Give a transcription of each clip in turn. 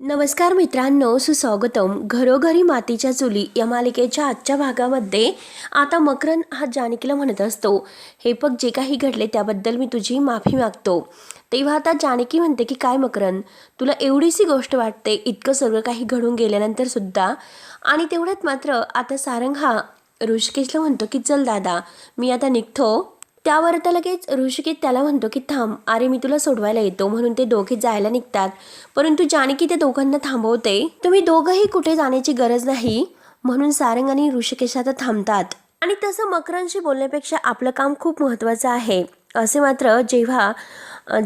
नमस्कार मित्रांनो, सुस्वागतम. घरोघरी मातीच्या चुली या मालिकेच्या आजच्या भागामध्ये आता मकरंद हा जानकीला म्हणत असतो, हे बघ जे काही घडले त्याबद्दल मी तुझी माफी मागतो. तेव्हा आता जानकी म्हणते की काय मकरंद, तुला एवढीशी गोष्ट वाटते इतकं सगळं काही घडून गेल्यानंतर सुद्धा. आणि तेवढ्यात मात्र आता सारंग हा ऋषिकेशला म्हणतो की चल दादा मी आता निघतो. त्यावर आता लगेच ऋषिकेश त्याला म्हणतो की थांब, अरे मी तुला सोडवायला येतो. म्हणून ते दोघे जायला निघतात. परंतु जानकी त्या दोघांना थांबवते. तुम्ही दोघंही कुठे जाण्याची गरज नाही. म्हणून सारंग आणि ऋषिकेश आता थांबतात. आणि तसं मकरंदशी बोलण्यापेक्षा आपलं काम खूप महत्त्वाचं आहे असे मात्र जेव्हा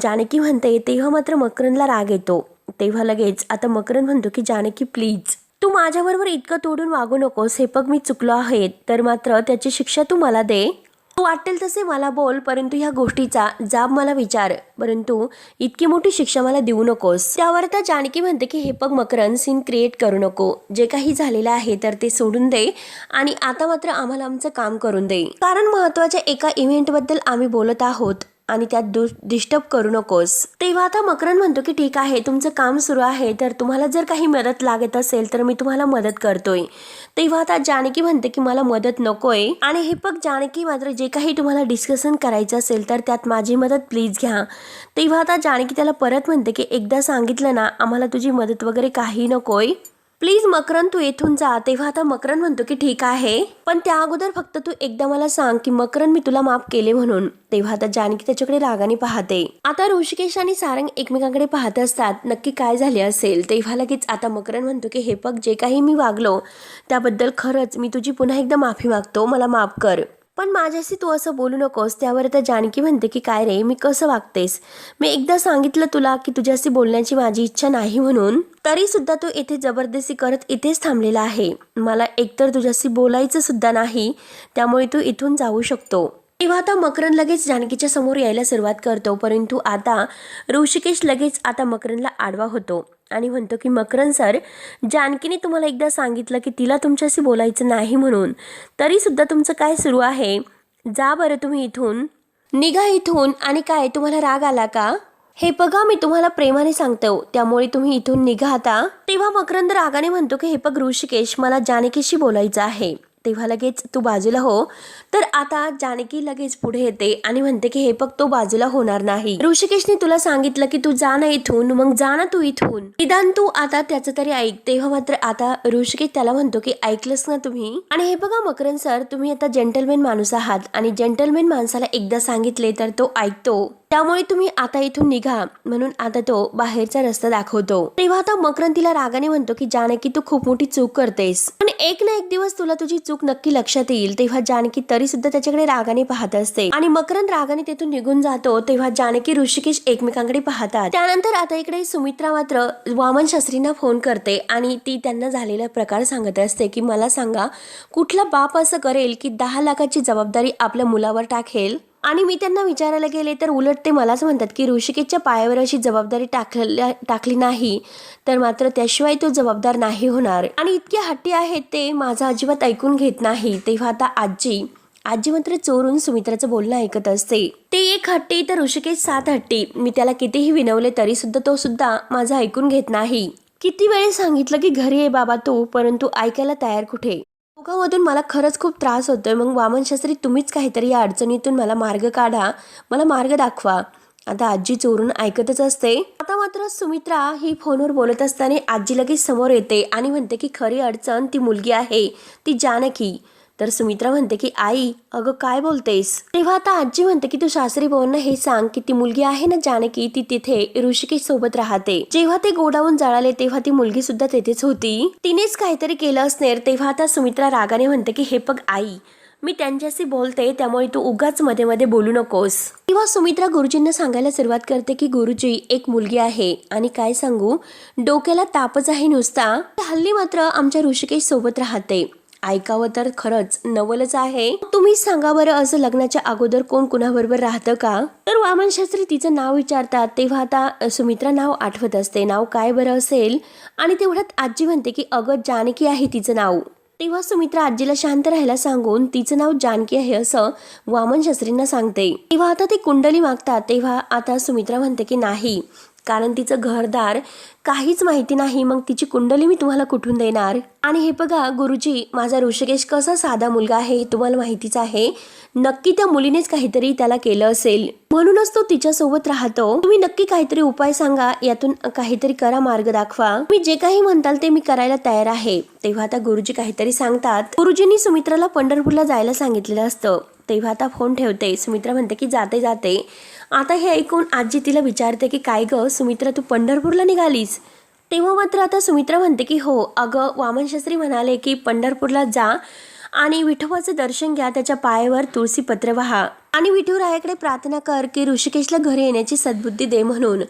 जानकी म्हणते तेव्हा मात्र मकरंदला राग येतो. तेव्हा लगेच आता मकरंद म्हणतो की जानकी प्लीज तू माझ्याबरोबर इतकं तोडून वागू नकोस. हे बघ मी चुकलो आहे तर मात्र त्याची शिक्षा तू मला दे. तू वाटेल तसे मला बोल, परंतु ह्या गोष्टीचा जाब मला विचार. परंतु इतकी मोठी शिक्षा मला देऊ नकोस. त्यावर तर जानकी म्हणते की हे बघ मकरंद, सीन क्रिएट करू नको. जे काही झालेलं आहे तर ते सोडून दे आणि आता मात्र आम्हाला आमचं काम करून दे. कारण महत्त्वाच्या एका इव्हेंटबद्दल आम्ही बोलत आहोत आणि त्यात डिस्टर्ब करू नकोस. तेव्हा आता मकरंद म्हणतो की ठीक आहे, तुमचं काम सुरू आहे तर तुम्हाला जर काही मदत लागत असेल तर मी तुम्हाला मदत करतोय. तेव्हा आता जानकी म्हणते की मला मदत नकोय. आणि हे बघ जानकी, मात्र जे काही तुम्हाला डिस्कशन करायचं असेल तर त्यात माझी मदत प्लीज घ्या. तेव्हा आता जानकी त्याला परत म्हणते की एकदा सांगितलं ना, आम्हाला तुझी मदत वगैरे काही नकोय. प्लीज मकरंद तू येथून जा. तेव्हा आता मकरंद म्हणतो की ठीक आहे, पण त्या अगोदर फक्त तू एकदा मला सांग की मकरंद मी तुला माफ केले म्हणून. तेव्हा आता जानकी त्याच्याकडे रागाने पाहते. आता ऋषिकेश आणि सारंग एकमेकांकडे पाहत असतात, नक्की काय झाले असेल. तेव्हा लगेच आता मकरंद म्हणतो की हे बघ जे काही मी वागलो त्याबद्दल खरंच मी तुझी पुन्हा एकदा माफी मागतो, मला माफ कर. पण माझ्याशी तू असं बोलू नकोस. त्यावर आता जानकी म्हणते की काय रे, मी कसं वागतेस? मी एकदा सांगितलं तुला की तुझ्याशी बोलण्याची माझी इच्छा नाही म्हणून, तरी सुद्धा तू इथे जबरदस्ती करत इथेच थांबलेला आहे. मला एकतर तुझ्याशी बोलायचं सुद्धा नाही, त्यामुळे तू इथून जाऊ शकतो. तेव्हा आता मकरंद लगेच जानकीच्या समोर यायला सुरुवात करतो. परंतु आता ऋषिकेश लगेच आता मकरंदला आडवा होतो आणि म्हणतो की मकरंद सर, जानकीने तुम्हाला एकदा सांगितलं की तिला तुमच्याशी बोलायचं नाही म्हणून, तरी सुद्धा तुमचं काय सुरू आहे? जा बरं तुम्ही इथून, निघा इथून. आणि काय तुम्हाला राग आला का? हे बघा मी तुम्हाला प्रेमाने सांगतो, त्यामुळे तुम्ही इथून निघा आता. तेव्हा मकरंद रागाने म्हणतो की हे बघ ऋषिकेश, मला जानकीशी बोलायचं आहे. तेव्हा लगेच तू बाजूला हो. तर आता जानकी लगेच पुढे येते आणि म्हणते की हे बघ तो बाजूला होणार नाही. ऋषिकेशने तुला सांगितलं की तू जा ना इथून, मग जा ना तू इथून, निदान तू आता त्याचं तरी ऐक. तेव्हा मात्र आता ऋषिकेश त्याला म्हणतो की ऐकलंस ना तुम्ही? आणि हे बघा मकरंद सर, तुम्ही आता जेंटलमॅन माणूस आहात आणि जेंटलमॅन माणसाला एकदा सांगितले तर तो ऐकतो, त्यामुळे तुम्ही आता इथून निघा. म्हणून आता तो बाहेरचा रस्ता दाखवतो. तेव्हा आता मकरंद तिला रागाने म्हणतो की जानकी तू खूप मोठी चूक करतेस, पण एक ना एक दिवस तुला तुझी चूक नक्की लक्षात येईल. तेव्हा जानकी तरी सुद्धा त्याच्याकडे रागाने पाहत असते आणि मकरंद रागाने तिथून निघून जातो. तेव्हा जानकी ऋषिकेश एकमेकांकडे पाहतात. त्यानंतर आता इकडे सुमित्रा मात्र वामन शास्त्रींना फोन करते आणि ती त्यांना झालेला प्रकार सांगत असते की मला सांगा, कुठला बाप असं करेल की 10 लाखाची जबाबदारी आपल्या मुलावर टाकेल? आणि मी त्यांना विचारायला गेले तर उलट ते मलाच म्हणतात की ऋषिकेशच्या पायावर अशी जबाबदारी टाकली नाही तर मात्र त्याशिवाय तो जबाबदार नाही होणार. आणि इतके हट्टी आहेत ते, माझं अजिबात ऐकून घेत नाही. तेव्हा आता आजी मात्र चोरून सुमित्राचं बोलणं ऐकत असते. ते एक हट्टी तर ऋषिकेश 7 हट्टी. मी त्याला कितीही विनवले तरी सुद्धा तो सुद्धा माझं ऐकून घेत नाही. किती वेळेस सांगितलं की घरी ये बाबा तू, परंतु ऐकायला तयार कुठे. दोघांमधून मला खरंच खूप त्रास होतोय. मग वामन शास्त्री तुम्हीच काहीतरी या अडचणीतून मला मार्ग काढा, मला मार्ग दाखवा. आता आजी चोरून ऐकतच असते. आता मात्र सुमित्रा ही फोनवर बोलत असताना आजी लगेच समोर येते आणि म्हणते की खरी अडचण ती मुलगी आहे, ती जानकी. तर सुमित्रा म्हणते की आई अगं काय बोलतेस? तेव्हा आता आजी म्हणते की तू सासरी भावांना हे सांग की ती मुलगी आहे ना जानकी, ती तिथे ऋषिकेश सोबत राहते. जेव्हा ते गोडाऊन जळाले तेव्हा ती मुलगी सुद्धा तेथेच होती, तिनेच काहीतरी केलं असणार. तेव्हा आता सुमित्रा रागाने म्हणते की हे बघ आई, मी त्यांच्याशी बोलते, त्यामुळे तू उगाच मध्ये मध्ये बोलू नकोस. तेव्हा सुमित्रा गुरुजींना सांगायला सुरुवात करते की गुरुजी एक मुलगी आहे आणि काय सांगू, डोक्याला तापच आहे नुसता. हल्ली मात्र आमच्या ऋषिकेश सोबत राहते. ऐकावं तर खरंच नवलच आहे. तुम्ही सांगा बरं, असं लग्नाच्या अगोदर कोण कुणाबरोबर राहतं का? तर वामन शास्त्री तिचं नाव विचारतात. तेव्हा आता सुमित्रा नाव आठवत असते. नाव काय बरं असेल? आणि तेवढ्यात आजी म्हणते की अगं जानकी आहे तिचं नाव. तेव्हा सुमित्रा आजीला शांत राहायला सांगून तिचं नाव जानकी आहे असं वामन शास्त्रींना सांगते. तेव्हा आता ते कुंडली मागतात. तेव्हा आता सुमित्रा म्हणते की नाही, कारण तिचं घरदार काहीच माहिती नाही, मग तिची कुंडली मी तुम्हाला कुठून देणार. आणि हे बघा गुरुजी, माझा ऋषिकेश कसा साधा मुलगा आहे हे तुम्हाला माहितीच आहे. नक्की त्या मुलीनेच काहीतरी त्याला केलं असेल, म्हणूनच तो तिच्यासोबत राहतो. तुम्ही नक्की काहीतरी उपाय सांगा, यातून काहीतरी करा, मार्ग दाखवा. तुम्ही जे काही म्हणताल ते मी करायला तयार आहे. तेव्हा आता गुरुजी काहीतरी सांगतात. गुरुजींनी सुमित्राला पंढरपूरला जायला सांगितलेलं असतं. तेव्हा आता फोन ठेवते. सुमित्रा म्हणते की जाते जाते. आता हे ऐकून आजी तिला विचारते की काय ग सुमित्रा, तू पंढरपूरला निघालीस? तेव्हा मात्र आता सुमित्रा म्हणते की हो अगं, वामनशास्त्री म्हणाले की पंढरपूरला जा आणि विठोबाचं दर्शन घ्या, त्याच्या पायावर तुळशी पत्र वाहा आणि विठुरायाकडे प्रार्थना कर की ऋषिकेशला घरी येण्याची सद्बुद्धी दे म्हणून.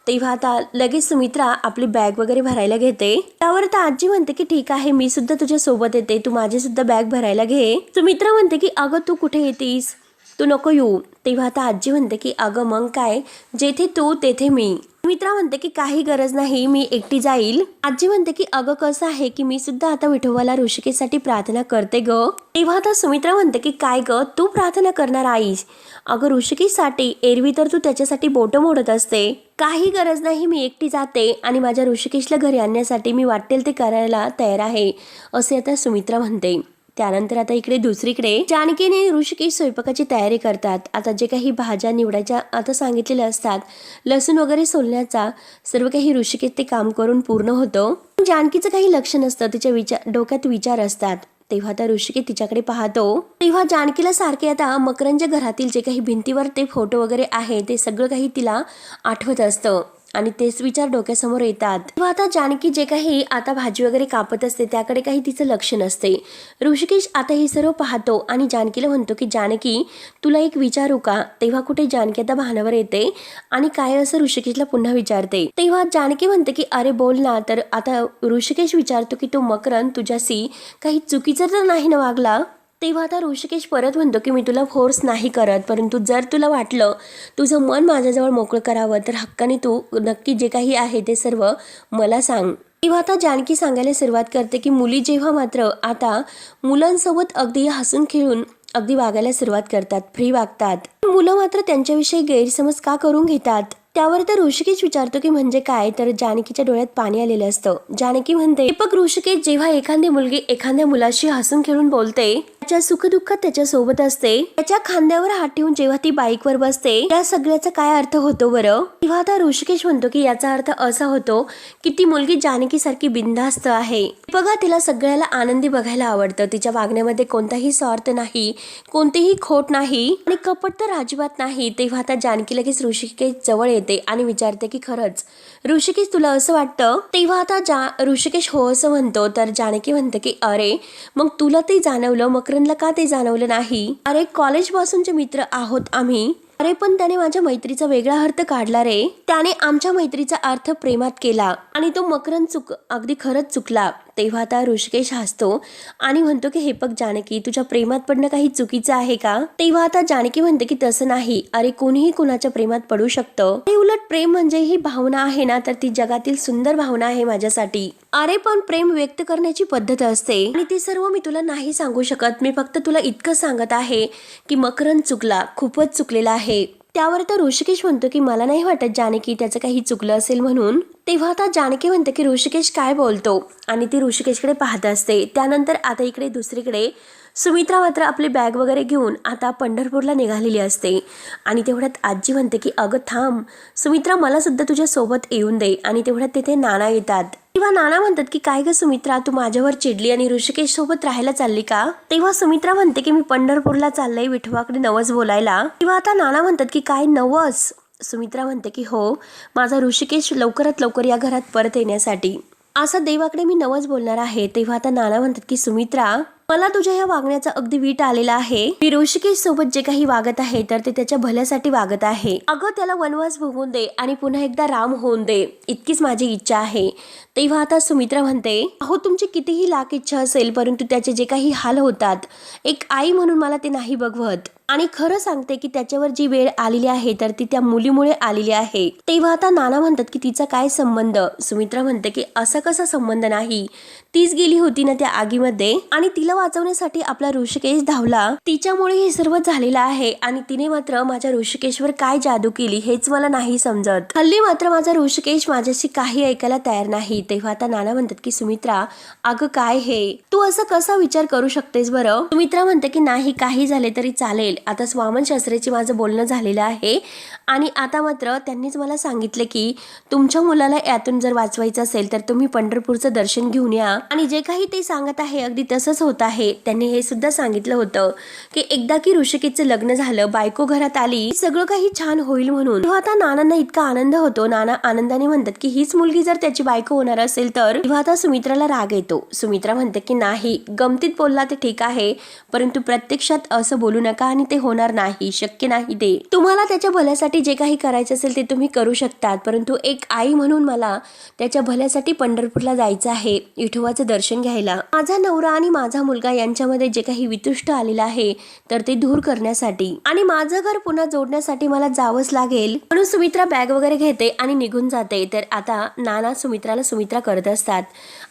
तेव्हा आता लगेच सुमित्रा आपली बॅग वगैरे भरायला घेते. त्यावर आता आजी म्हणते की ठीक आहे, मी सुद्धा तुझ्या सोबत येते, तू माझी सुद्धा बॅग भरायला घे. सुमित्रा म्हणते की अगं तू कुठे येतीस, तू नको येऊ. तेव्हा आता आजी म्हणते की अगं मग काय, जेथे तू तेथे मी. सुमित्रा म्हणते की काही गरज नाही, मी एकटी जाईल. आजी म्हणते की अगं कसं आहे की मी सुद्धा आता विठोबाला ऋषिकेशसाठी प्रार्थना करते ग. तेव्हा आता सुमित्रा म्हणते की काय ग, तू प्रार्थना करणार आईस? अगं ऋषिकेशसाठी, एरवी तर तू त्याच्यासाठी बोटं मोडत असते. काही गरज नाही, मी एकटी जाते आणि माझ्या ऋषिकेशला घरी आणण्यासाठी मी वाटेल ते करायला तयार आहे, असे आता सुमित्रा म्हणते. त्यानंतर आता इकडे दुसरीकडे जानकी आणि ऋषिकेश स्वयंपाकाची तयारी करतात. आता जे काही भाज्या निवडायच्या आता सांगितलेल्या असतात, लसूण वगैरे सोलण्याचा सर्व काही ऋषिकेश ते काम करून पूर्ण होतं. जानकीचं काही लक्ष नसतं, तिच्या डोक्यात विचार असतात. तेव्हा आता ऋषिकेश तिच्याकडे पाहतो. तेव्हा जानकीला सारखे आता मकरंच्या घरातील जे काही भिंतीवर ते फोटो वगैरे आहे ते सगळं काही तिला आठवत असतं आणि तेच विचार डोक्यासमोर येतात. तेव्हा आता जानकी जे काही आता भाजी वगैरे कापत असते त्याकडे काही तिचं लक्ष नसते. ऋषिकेश आता हे सर्व पाहतो आणि जानकीला म्हणतो की जानकी तुला एक विचारू का? तेव्हा कुठे जानकी आता भानावर येते आणि काय असं ऋषिकेशला पुन्हा विचारते. तेव्हा जानकी म्हणते की अरे बोल ना. तर आता ऋषिकेश विचारतो की तो मकरंद तुझ्याशी काही चुकीचं तर नाही ना वागला? तेव्हा आता ऋषिकेश परत म्हणतो की मी तुला फोर्स नाही करत, परंतु जर तुला वाटलं तुझं मन माझ्याजवळ मोकळं करावं तर हक्काने तू नक्की जे काही आहे ते सर्व मला सांग. तेव्हा आता जानकी सांगायला सुरुवात करते की मुली जेव्हा मात्र आता मुलांसोबत अगदी हसून खेळून अगदी वागायला सुरुवात करतात, फ्री वागतात, मुलं मात्र त्यांच्याविषयी गैरसमज का करून घेतात. त्यावर तर ऋषिकेश विचारतो की म्हणजे काय? तर जानकीच्या डोळ्यात पाणी आलेलं असतं. जानकी म्हणते दीपक ऋषिकेश जेव्हा एखादी मुलगी एखाद्या मुलाशी हसून खेळून बोलते, त्याच्या सुखदुःखात त्याच्या सोबत असते, त्याच्या खांद्यावर हात ठेवून जेव्हा ती बाईकवर बसते, त्या सगळ्याचा काय अर्थ होतो बरं? तेव्हा आता ऋषिकेश म्हणतो की याचा अर्थ असा होतो की ती मुलगी जानकी सारखी बिनधास्त आहे. बघा तिला सगळ्याला आनंदी बघायला आवडतं, तिच्या वागण्यामध्ये कोणताही स्वार्थ नाही, कोणतीही खोट नाही आणि कपट तर अजिबात नाही. तेव्हा आता जानकी लगेच ऋषिकेश जवळ येते आणि विचारते की खरंच ऋषिकेश तुला असं वाटतं? तेव्हा आता ऋषिकेश हो असं म्हणतो. तर जानकी म्हणते की अरे मग तुला ते जाणवलं, मकरंदला का ते जाणवलं नाही? अरे कॉलेज पासूनचे मित्र आहोत आम्ही. अरे पण त्याने माझ्या मैत्रीचा वेगळा अर्थ काढला रे. त्याने आमच्या मैत्रीचा अर्थ प्रेमात केला आणि तो मकरंद अगदी खरंच चुकला. तेव्हा आता ऋषिकेश हसतो आणि म्हणतो की हे बघ जानकी, तुझ्या प्रेमात पडणं काही चुकीचं आहे का? तेव्हा आता जानकी म्हणते की तसं नाही, अरे कोणीही कुणाच्या प्रेमात पडू शकतं. उलट प्रेम म्हणजे ही भावना आहे ना, तर ती जगातील सुंदर भावना आहे माझ्यासाठी. अरे पण प्रेम व्यक्त करण्याची पद्धत असते आणि ते सर्व मी तुला नाही सांगू शकत. मी फक्त तुला इतकं सांगत आहे की मकरंद चुकला, खूपच चुकलेला आहे. त्यावर तर ऋषिकेश म्हणतो की मला नाही वाटत जानकी त्याचं काही चुकलं असेल म्हणून. तेव्हा आता जानकी म्हणते की ऋषिकेश काय बोलतो आणि ती ऋषिकेशकडे पाहत असते. त्यानंतर आता इकडे दुसरीकडे सुमित्रा मात्र आपली बॅग वगैरे घेऊन आता पंढरपूरला निघालेली असते आणि तेवढ्यात आजी म्हणते की अगं थांब सुमित्रा, मला सुद्धा तुझ्या सोबत येऊन दे. आणि तेवढ्यात तिथे नाना येतात. तेव्हा नाना म्हणतात की काय ग सुमित्रा, तू माझ्यावर चिडली आणि ऋषिकेश सोबत राहायला चालली का? तेव्हा सुमित्रा म्हणते की मी पंढरपूरला चाललंय विठोबाकडे नवस बोलायला. तेव्हा आता नाना म्हणतात की काय नवस? सुमित्रा म्हणते की हो, माझा ऋषिकेश लवकरात लवकर या घरात परत येण्यासाठी असं देवाकडे मी नवस बोलणार आहे. तेव्हा आता नाना म्हणतात की सुमित्रा, मला तुझ्या या वागण्याचा अगदी वीट आलेला आहे. मी ऋषिकेश सोबत जे काही वागत आहे तर ते त्याच्या भल्यासाठी वागत आहे. अगं त्याला वनवास भोगून दे आणि पुन्हा एकदा राम होऊन दे, इतकीच माझी इच्छा आहे. तेव्हा आता सुमित्रा म्हणते अहो तुमची कितीही लाख इच्छा असेल परंतु त्याचे जे काही हाल होतात, एक आई म्हणून मला ते नाही बघवत. आणि खरं सांगते की त्याच्यावर जी वेळ आलेली आहे तर ती त्या मुलीमुळे आलेली आहे. तेव्हा आता नाना म्हणतात की तिचा काय संबंध. सुमित्रा म्हणते की असा कसा संबंध नाही, तीच गेली होती ना त्या आगीमध्ये आणि तिला वाचवण्यासाठी आपला ऋषिकेश धावला. तिच्यामुळे हे सर्व झालेलं आहे आणि तिने मात्र माझ्या ऋषिकेशवर काय जादू केली हेच मला नाही समजत. हल्ली मात्र माझा ऋषिकेश माझ्याशी काही ऐकायला तयार नाही. तेव्हा आता नाना म्हणतात की सुमित्रा अगं काय हे, तू असं कसा विचार करू शकतेस बरं. सुमित्रा म्हणते की नाही काही झाले तरी चालेल. आता वामन शास्त्रीची माझं बोलणं झालेलं आहे आणि आता मात्र त्यांनीच मला सांगितले की तुमच्या मुलाला यातून जर वाचवायचं असेल तर तुम्ही पंढरपूरचं दर्शन घेऊन या. आणि जे काही ते सांगत आहे अगदी तसंच होत आहे. त्यांनी हे सुद्धा सांगितलं होतं की एकदा की ऋषिकेशचं लग्न झालं, बायको घरात आली, सगळं काही छान होईल म्हणून. तेव्हा आता नानांना इतका आनंद होतो. नाना आनंदाने म्हणतात की हीच मुलगी जर त्याची बायको होणार असेल तर. तेव्हा आता सुमित्राला राग येतो. सुमित्रा म्हणते की नाही, गमतीत बोलला ते ठीक आहे परंतु प्रत्यक्षात असं बोलू नका आणि ते होणार नाही, शक्य नाही ते. तुम्हाला त्याच्या भल्यासाठी जे काही करायचं असेल ते तुम्ही करू शकतात परंतु एक आई म्हणून मला त्याच्या भल्यासाठी पंढरपूरला जायचं आहे, विठोबाचं दर्शन घ्यायला. माझा नवरा आणि माझा मुलगा यांच्यामध्ये जे काही वितुष्ट आलेलं आहे तर ते दूर करण्यासाठी आणि माझं घर पुन्हा जोडण्यासाठी मला जावंच लागेल. म्हणून सुमित्रा बॅग वगैरे घेते आणि निघून जाते. तर आता नाना सुमित्राला सुमित्रा करत असतात.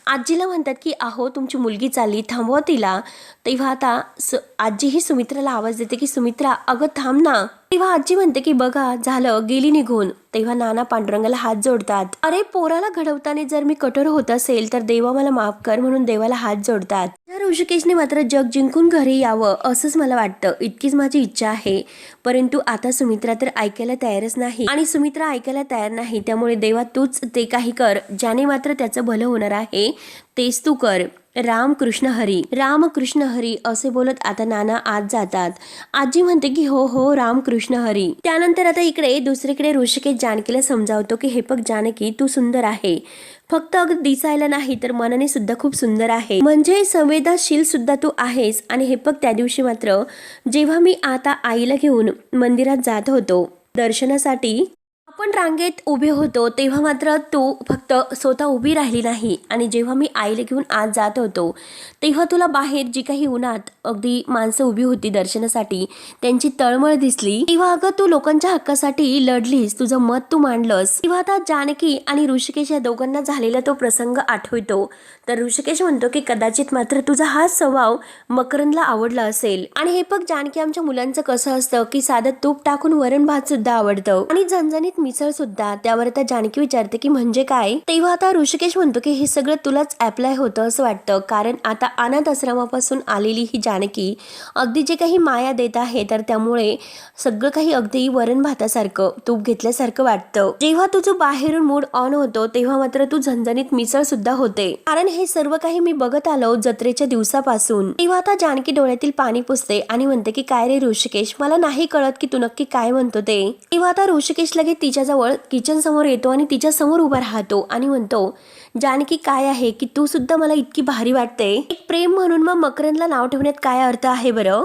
आजीला म्हणतात की अहो तुमची मुलगी चालली, थांबवा तिला. तेव्हा आता आजी ही सुमित्राला आवाज देते की सुमित्रा अगं थांब ना. तेव्हा आजी म्हणते की बघा झालं, गेली निघून. तेव्हा नाना पांडुरंगाला हात जोडतात. अरे पोराला घडवताना जर मी कठोर होत असेल तर देवा मला माफ कर म्हणून देवाला हात जोडतात. ऋषिकेशने मात्र जग जिंकून घरी यावं असंच मला वाटतं, इतकीच माझी इच्छा आहे. परंतु आता सुमित्रा तर ऐकायला तयारच नाही आणि सुमित्रा ऐकायला तयार नाही. त्यामुळे देवा तूच ते काही कर ज्याने मात्र त्याचं भलं होणार आहे तेच तू कर. राम कृष्ण हरी, राम कृष्ण हरी असे बोलत आता नाना आत जातात. आजी म्हणते की हो हो राम कृष्ण हरी. त्यानंतर आता इकडे दुसरीकडे ऋषिकेश जानकीला समजावतो की हे बघ जानकी तू सुंदर आहे, फक्त अगदी दिसायला नाही तर मनाने सुद्धा खूप सुंदर आहे, म्हणजे संवेदनशील सुद्धा तू आहेस. आणि हे बघ त्या दिवशी मात्र जेव्हा मी आता आईला घेऊन मंदिरात जात होतो दर्शनासाठी, आपण रांगेत उभे होतो तेव्हा मात्र तू फक्त स्वतः उभी राहिली नाही आणि जेव्हा मी आईला घेऊन आत जात होतो तेव्हा तुला बाहेर जी काही उन्हात अगदी माणसं उभी होती दर्शनासाठी त्यांची तळमळ दिसली. तेव्हा अगं तू लोकांच्या हक्कासाठी लढलीस, तुझं मत तू मांडलंस. तेव्हा आता जानकी आणि ऋषिकेश या दोघांना झालेला तो प्रसंग आठवतो. तर ऋषिकेश म्हणतो की कदाचित मात्र तुझा हा स्वभाव मकरंदला आवडला असेल. आणि हे बघ जानकी आमच्या मुलांचं कसं असतं की साधं तूप टाकून वरण भात सुद्धा आवडतं आणि झणझणीत मिसळ सुद्धा. त्यावर आता जानकी विचारते की म्हणजे काय. तेव्हा आता ऋषिकेश म्हणतो की हे सगळं तुलाच अप्लाय होतं असं वाटतं, कारण आता अनाथ आश्रमापासून आलेली ही जानकी अगदी जे काही माया देत आहे तर त्यामुळे सगळं काही अगदी वरण भातासारखं तूप घेतल्यासारखं वाटतं. जेव्हा तुझं बाहेरून मूड ऑन होतो तेव्हा मात्र तू झणझणीत मिसळ सुद्धा होते, कारण हे सर्व काही मी बघत आलो जत्रेच्या दिवसापासून. तेव्हा आता जानकी डोळ्यातील पाणी पुसते आणि म्हणते की काय रे ऋषिकेश, मला नाही कळत की तू नक्की काय म्हणतो ते. तेव्हा आता ऋषिकेश लगेच तिच्याजवळ किचन समोर येतो आणि तिच्या समोर उभा राहतो आणि म्हणतो जानकी काय आहे की तू सुद्धा मला इतकी भारी वाटते. एक प्रेम म्हणून मग मकरंदला नाव ठेवण्यात काय अर्थ आहे बरं.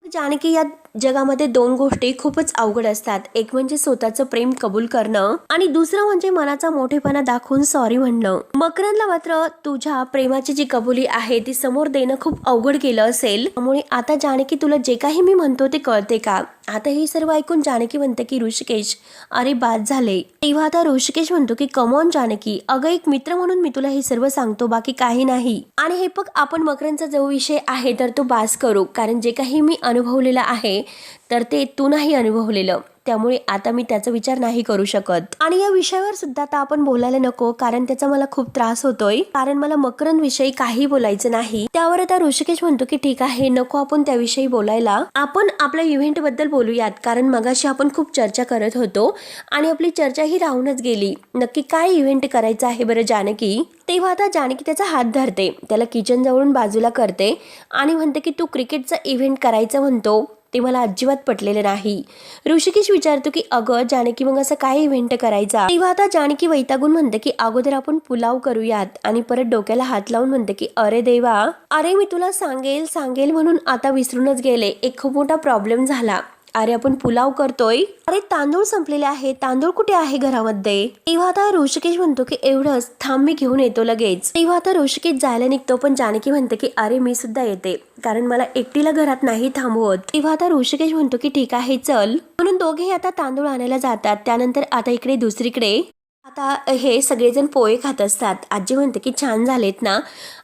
जानकी या जगामध्ये दोन गोष्टी खूपच अवघड असतात, एक म्हणजे स्वतःचं प्रेम कबूल करणं आणि दुसरं म्हणजे मनाचा मोठेपणा दाखवून सॉरी म्हणणं. मकरंदला मात्र तुझ्या प्रेमाची जी कबुली आहे ती समोर देणं खूप अवघड केलं असेल. त्यामुळे आता जानकी तुला जे काही मी म्हणतो ते कळते का. आता हे सर्व ऐकून जानकी म्हणते की ऋषिकेश अरे बाद झाले. तेव्हा आता ऋषिकेश म्हणतो की कमॉन जानकी, अगं एक मित्र म्हणून मी तुला हे सर्व सांगतो, बाकी काही नाही. आणि हे बघ आपण मकरंदचा जो विषय आहे तर तो बास करू, कारण जे काही मी अनुभवलेलं आहे तर ते तू नाही अनुभवलेलं, त्यामुळे आता मी त्याचा विचार नाही करू शकत. आणि या विषयावर सुद्धा आता आपण बोलायला नको, कारण त्याचा मला खूप त्रास होतोय, कारण मला मकरंद विषयी काही बोलायचं नाही. त्यावर आता ऋषिकेश म्हणतो की ठीक आहे नको आपण त्याविषयी बोलायला, आपण आपल्या इव्हेंट बद्दल बोलूयात, कारण मगाशी आपण खूप चर्चा करत होतो आणि आपली चर्चा ही राहूनच गेली. नक्की काय इव्हेंट करायचं आहे बरं जानकी. तेव्हा आता जानकी त्याचा हात धरते, त्याला किचन जवळून बाजूला करते आणि म्हणते की तू क्रिकेटचा इव्हेंट करायचं म्हणतो ते मला अजिबात पटलेलं नाही. ऋषिकेश विचारतो की अगं जानकी मग असं काय इव्हेंट करायचा. तेव्हा आता जानकी वैतागून म्हणते की अगोदर आपण पुलाव करूयात आणि परत डोक्याला हात लावून म्हणते की अरे देवा, अरे मी तुला सांगेल सांगेल म्हणून आता विसरूनच गेले, एक खूप मोठा प्रॉब्लेम झाला अरे आपण पुलाव करतोय, अरे तांदूळ संपलेले आहे, तांदूळ कुठे आहे घरामध्ये. तेव्हा आता ऋषिकेश म्हणतो की एवढंच, थांब मी घेऊन येतो लगेच. तेव्हा आता ऋषिकेश जायला निघतो, पण जानकी म्हणते की अरे मी सुद्धा येते, कारण मला एकटीला घरात नाही थांबवत. तेव्हा आता ऋषिकेश म्हणतो की ठीक आहे चल, म्हणून दोघेही आता तांदूळ आणायला जातात. त्यानंतर आता इकडे दुसरीकडे आता हे सगळेजण पोहे खात असतात. आजी म्हणते की छान झालेत ना,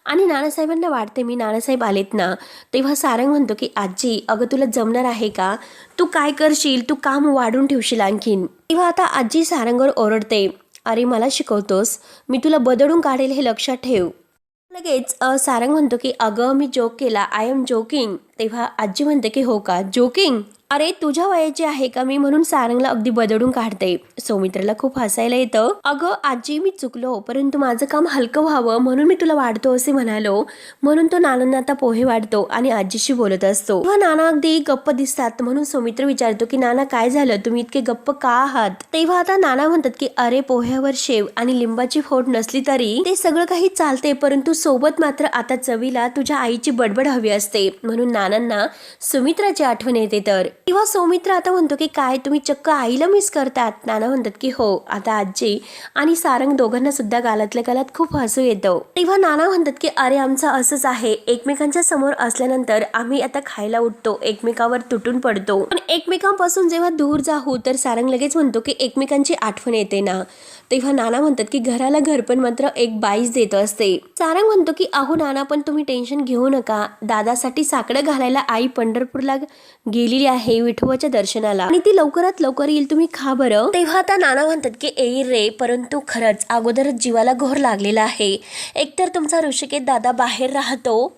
आणि नानासाहेबांना वाटते मी नानासाहेब आलेत ना. तेव्हा सारंग म्हणतो की आजी अगं तुला जमणार आहे का, तू काय करशील, तू काम वाढून ठेवशील आणखीन. तेव्हा आता आजी सारंगवर ओरडते, अरे मला शिकवतोस, मी तुला बदडून काढेल हे लक्षात ठेव. लगेच सारंग म्हणतो की अगं मी जोक केला, आय एम जोकिंग. तेव्हा आजी म्हणते की हो का, जोकिंग, अरे तुझ्या वयाची आहे का मी, म्हणून सारंगला अगदी बदडून काढते. सौमित्राला खूप हसायला येतं. अगं आजी मी चुकलो, परंतु माझं काम हलकं व्हावं म्हणून मी तुला वाढतो असे म्हणालो. म्हणून तो नानांना आता पोहे वाढतो आणि आजीशी बोलत असतो. तेव्हा नाना अगदी गप्प दिसतात, म्हणून सौमित्र विचारतो की नाना काय झालं, तुम्ही इतके गप्प का आहात. तेव्हा आता नाना म्हणतात की अरे पोह्यावर शेव आणि लिंबाची फोड नसली तरी ते सगळं काही चालते, परंतु सोबत मात्र आता चवीला तुझ्या आईची बडबड हवी असते. म्हणून नानांना सुमित्राची आठवण येते. तर तेव्हा सौमित्र आता म्हणतो की काय तुम्ही चक्क आईला मिस करतात. नाना म्हणतात की हो. आता आजी आणि सारंग दोघांना सुद्धा गालातल्या गालात खूप हसू येतं. तेव्हा नाना म्हणतात की अरे आमचं असंच आहे, एकमेकांच्या समोर असल्यानंतर आम्ही आता खायला उठतो, एकमेकावर तुटून पडतो, पण एकमेकांपासून जेव्हा दूर जाऊ तर सारंग लगेच म्हणतो की एकमेकांची आठवण येते ना. तेव्हा नाना म्हणतात की घराला घरपण मात्र एक बाईच देत असते. सारंग म्हणतो की अहो नाना पण तुम्ही टेन्शन घेऊ नका, दादासाठी साकडं घालायला आई पंढरपूरला गेलेली आहे विठोबाच्या दर्शनाला, आणि ती लवकरात लवकर येईल, तुम्ही खा बरं. तेव्हा आता नाना म्हणतात की येईल रे, परंतु खरंच अगोदरच जीवाला घोर लागलेला आहे. एकतर तुमचा ऋषिकेश दादा बाहेर राहतो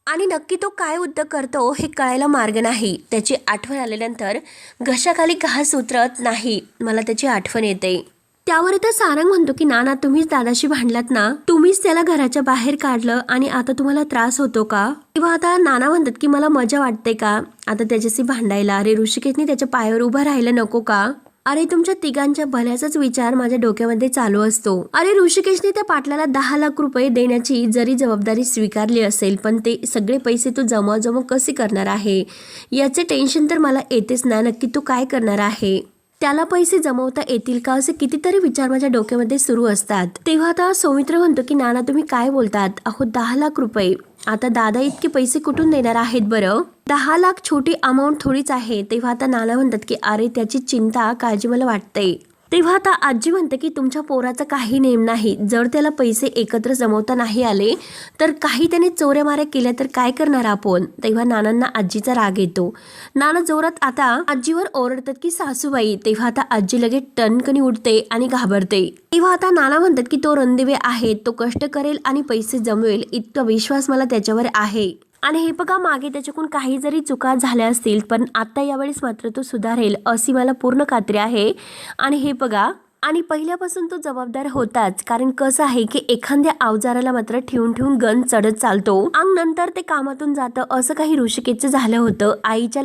आणि नक्की तो काय उद्योग करतो हे कळायला मार्ग नाही. त्याची आठवण आल्यानंतर घशाखाली घास उतरत नाही, मला त्याची आठवण येते. त्यावर आता सारंग म्हणतो की नाना तुम्हीच दादाशी भांडलात ना, तुम्हीच त्याला घराच्या बाहेर काढलं आणि आता तुम्हाला त्रास होतो का. किंवा आता नाना म्हणतात की मला मजा वाटते का आता त्याच्याशी भांडायला. अरे ऋषिकेशने त्याच्या पायावर उभं राहायला नको का. अरे तुमच्या तिघांच्या भल्याचाच विचार माझ्या डोक्यामध्ये चालू असतो. अरे ऋषिकेशने त्या पाटलाला 10 लाख रुपये देण्याची जरी जबाबदारी स्वीकारली असेल, पण ते सगळे पैसे तू जमा कसे करणार आहे याचे टेन्शन तर मला येतेच ना. नक्की तू काय करणार आहे, त्याला पैसे जमवता येतील का, असे कितीतरी विचार माझ्या डोक्यामध्ये सुरू असतात. तेव्हा आता सौमित्र म्हणतो की नाना तुम्ही काय बोलतात, अहो 10 लाख रुपये, आता दादा इतके पैसे कुठून देणार आहेत बरं. 10 लाख छोटी अमाऊंट थोडीच आहे. तेव्हा आता नाना म्हणतात की अरे त्याची चिंता काळजी मला वाटते. तेव्हा आता आजी म्हणते की तुमच्या पोराचा काही नेम नाही, जर त्याला पैसे एकत्र जमवता नाही आले तर काही त्याने चोऱ्या माऱ्या केल्या तर काय करणार आपण. तेव्हा नानांना आजीचा राग येतो. नाना जोरात आता आजीवर ओरडतात की सासूबाई. तेव्हा आता आजी लगेच टणकणी उठते आणि घाबरते. तेव्हा आता नाना म्हणतात की तो रणदिवे आहे, तो कष्ट करेल आणि पैसे जमवेल, इतका विश्वास मला त्याच्यावर आहे. आणि हे बघा मागे त्याच्याकडून काही जरी चुका झाल्या असतील, पण आता यावेळेस मात्र तो सुधारेल अशी मला पूर्ण खात्री आहे. आणि हे बघा, आणि पहिल्यापासून तो जबाबदार होताच, कारण कसं आहे की एखाद्या अवजाराला मात्र ठेवून गंज चढत चालतो आणि नंतर ते कामातून जातं. असं काही ऋषिकेशचं झालं होतं. आईच्या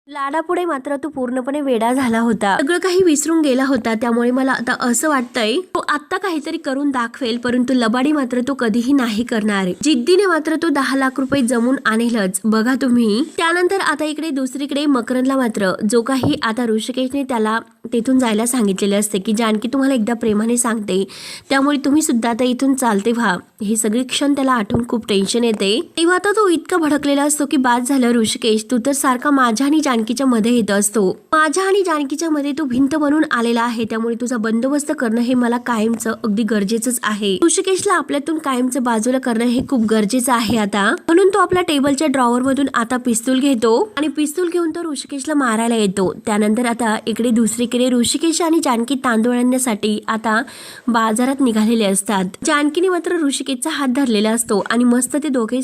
लाडापुढे मात्र तो पूर्णपणे वेडा झाला होता, सगळं काही विसरून गेला होता. त्यामुळे मला आता असं वाटतंय तो आता काहीतरी करून दाखवेल, परंतु लबाडी मात्र तो कधीही नाही करणार. जिद्दीने मात्र तो 10 लाख रुपये जमून आणेलच, बघा तुम्ही. त्यानंतर आता इकडे दुसरीकडे मकरंदला मात्र जो काही आता ऋषिकेशने त्याला तेथून जायला सांगितलेले असते की जानकी तुम्हाला एकदा प्रेमाने सांगते, त्यामुळे तुम्ही सुद्धा आता इथून चालते व्हा. हे सगळे क्षण त्याला आठवून खूप टेन्शन येते. तेव्हा आता तो इतका भडकलेला असतो की बाद झालं ऋषिकेश, तू तर सारखा माझ्या आणि जानकीच्या मध्ये येत असतो. माझ्या आणि जानकीच्या मध्ये तू भिंत बनून आलेला आहे, त्यामुळे तुझा बंदोबस्त करणं हे मला कायमचं अगदी गरजेचंच आहे. ऋषिकेशला आपल्यातून कायमचं बाजूला करणं हे खूप गरजेचं आहे आता. म्हणून तो आपल्या टेबलच्या ड्रॉवर मधून आता पिस्तूल घेतो आणि पिस्तूल घेऊन तो ऋषिकेशला मारायला येतो. त्यानंतर आता इकडे दुसरीकडे ऋषिकेश आणि जानकी तांदूळ आणण्यासाठी आता बाजारात निघालेले असतात. जानकीने मात्र ऋषिकेशचा हात धरलेला असतो आणि मस्त ते दोघे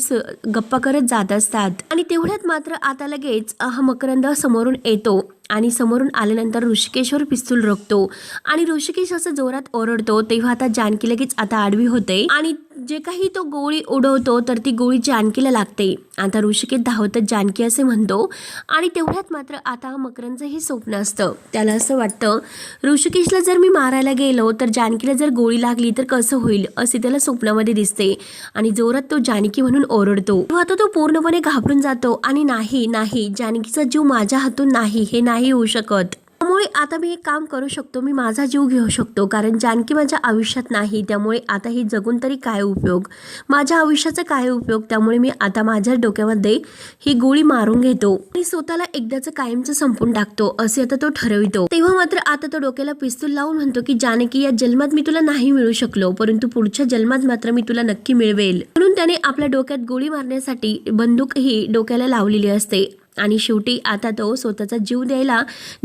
गप्पा करत जात असतात. आणि तेवढ्यात मात्र आता लगेच मकरंद समोरून येतो आणि समोरून आल्यानंतर ऋषिकेशवर पिस्तूल रोखतो आणि ऋषिकेश असं जोरात ओरडतो. तेव्हा आता जानकी लगेच आता आडवी होते आणि जे काही तो गोळी उडवतो तर ती गोळी जानकीला लागते. आता ऋषिकेश धावतच जानकी असे म्हणतो आणि तेवढ्यात मात्र आता मकरंदचं हे स्वप्न असतं. त्याला असं वाटतं ऋषिकेशला जर मी मारायला गेलो तर जानकीला जर गोळी लागली तर कसं होईल असे त्याला स्वप्नामध्ये दिसते आणि जोरात तो जानकी म्हणून ओरडतो. तेव्हा तो पूर्णपणे घाबरून जातो आणि नाही जानकीचा जीव माझ्या हातून नाही, हे नाही होऊ शकत. त्यामुळे आता मी एक काम करू शकतो, मी माझा जीव घेऊ शकतो कारण जानकी माझ्या आयुष्यात नाही. त्यामुळे आता ही जगून तरी काय उपयोग, माझ्या आयुष्याचा काय उपयोग. त्यामुळे मी आता माझ्या डोक्यामध्ये ही गोळी मारून घेतो आणि स्वतःला एकदाचं कायमचं संपून टाकतो असे आता तो ठरवितो. तेव्हा मात्र आता तो डोक्याला पिस्तूल लावून म्हणतो की जानकी, या जन्मात मी तुला नाही मिळू शकलो परंतु पुढच्या जन्मात मात्र मी तुला नक्की मिळवेल. म्हणून त्याने आपल्या डोक्यात गोळी मारण्यासाठी बंदूक ही डोक्याला लावलेली असते आणि शेवटी आता तो स्वतःचा जीव द्यायला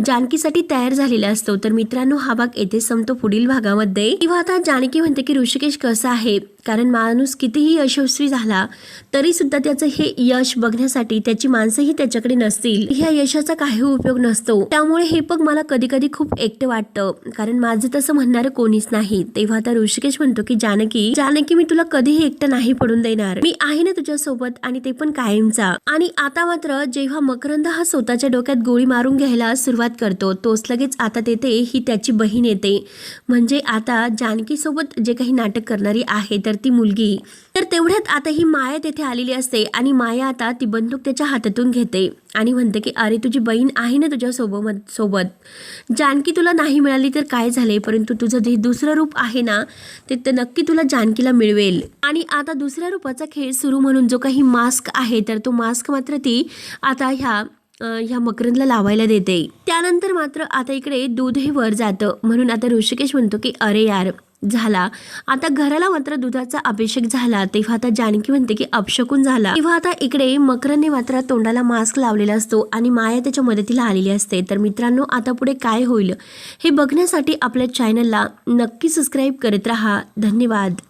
जानकीसाठी तयार झालेला असतो. तर मित्रांनो, हा भाग येथे संपतो. पुढील भागामध्ये तेव्हा आता जानकी म्हणते की ऋषिकेश कसा आहे, कारण माणूस कितीही यशस्वी झाला तरी सुद्धा त्याचं हे यश बघण्यासाठी त्याची माणसंही त्याच्याकडे नसतील, ह्या यशाचा काही उपयोग नसतो. त्यामुळे हे बघ मला कधी कधी खूप एकटं वाटतं कारण माझं तसं म्हणणारं कोणीच नाही. तेव्हा आता ऋषिकेश म्हणतो की जानकी मी तुला कधीही एकटं नाही पडून देणार, मी आहे ना तुझ्या सोबत आणि ते पण कायमचा. आणि आता मात्र जेव्हा मकरंद हा स्वतःच्या डोक्यात गोळी मारून घ्यायला सुरुवात करतो तोच लगेच आता तेथे ही त्याची बहीण येते. म्हणजे आता जानकी सोबत जे काही नाटक करणारी आहे तर ती मुलगी. तर तेवढ्यात आता ही माया तेथे आलेली असते आणि माया आता ती बंदूक त्याच्या हातातून घेते आणि म्हणते की अरे तुझी बहीण आहे ना तुझ्या सोबत, जानकी तुला नाही मिळाली तर काय झाले, परंतु तुझं जे दुसरं रूप आहे ना ते नक्की तुला जानकीला मिळवेल. आणि आता दुसऱ्या रूपाचा खेळ सुरू म्हणून जो काही मास्क आहे तर तो मास्क मात्र ती आता ह्या मकरंदला लावायला देते. त्यानंतर मात्र आता इकडे दूध हे वर जातं. म्हणून आता ऋषिकेश म्हणतो की अरे यार झाला, आता घराला मात्र दुधाचा अभिषेक झाला. तेव्हा आता जानकी म्हणते की अपशकून झाला. तेव्हा आता इकडे मकरंदने मात्र तोंडाला मास्क लावलेला असतो आणि माया त्याच्या मदतीला आलेली असते. तर मित्रांनो, आता पुढे काय होईल हे बघण्यासाठी आपल्या चॅनलला नक्की सबस्क्राईब करत राहा. धन्यवाद.